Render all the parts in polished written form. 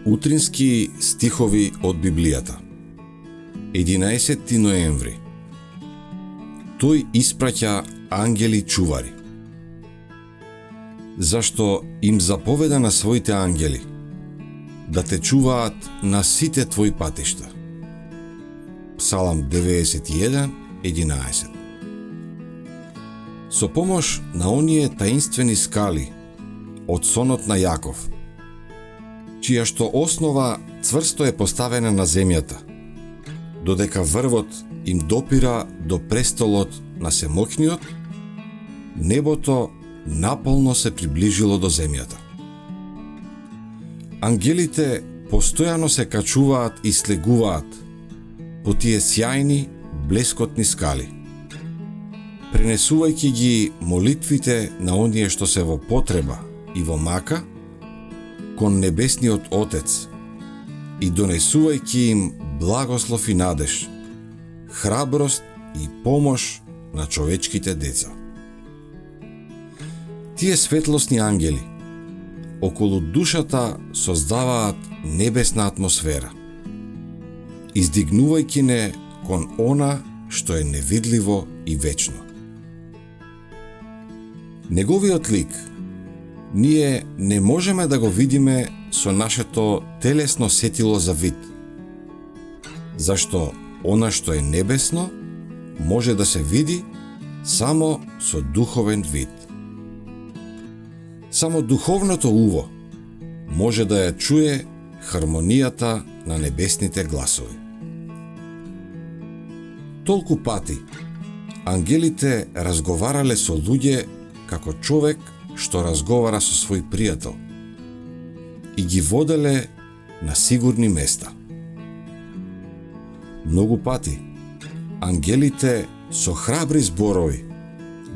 Утрински стихови од Библијата. 11 ноември. Тој испраќа ангели чувари. Зашто им заповеда на своите ангели да те чуваат на сите твои патишта. Псалам 91:11. Со помош на оние таинствени скали од сонот на Јаков, чија што основа цврсто е поставена на земјата, додека врвот им допира до престолот на Семоќниот, небото наполно се приближило до земјата. Ангелите постојано се качуваат и слегуваат по тие сјајни, блескотни скали, пренесувајќи ги молитвите на оние што се во потреба и во мака кон Небесниот Отец и донесувајќи им благослов и надеж, храброст и помош на човечките деца. Тие светлосни ангели околу душата создаваат небесна атмосфера, издигнувајќи не кон она што е невидливо и вечно. Неговиот лик ние не можеме да го видиме со нашето телесно сетило за вид, зашто она што е небесно може да се види само со духовен вид. Само духовното уво може да ја чуе хармонијата на небесните гласови. Толку пати ангелите разговарале со луѓе како човек што разговара со свој пријател и ги воделе на сигурни места. Многу пати ангелите со храбри зборови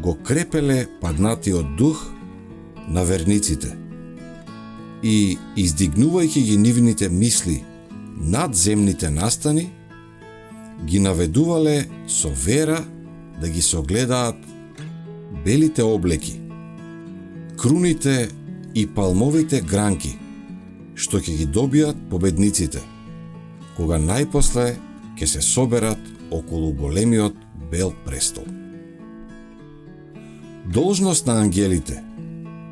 го крепеле паднатиот дух на верниците и, издигнувајќи ги нивните мисли над земните настани, ги наведувале со вера да ги согледаат белите облеки, круните и палмовите гранки, што ќе ги добијат победниците, кога најпосле ќе се соберат околу големиот бел престол. Должност на ангелите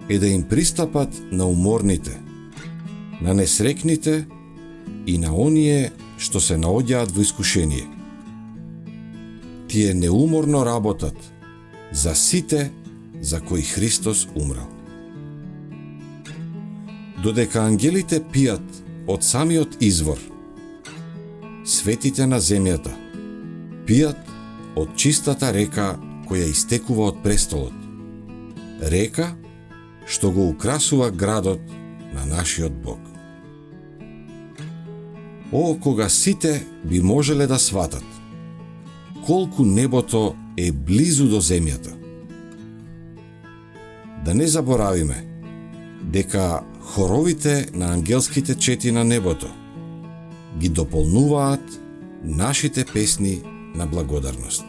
е да им пристапат на уморните, на несрекните и на оние што се наоѓаат во искушение. Тие неуморно работат за сите за кои Христос умрал. Додека ангелите пијат од самиот извор, светите на земјата пијат од чистата река која истекува од престолот, река што го украсува градот на нашиот Бог. О, кога сите би можеле да сватат колку небото е близу до земјата. Да не заборавиме дека хоровите на ангелските чети на небото ги дополнуваат нашите песни на благодарност.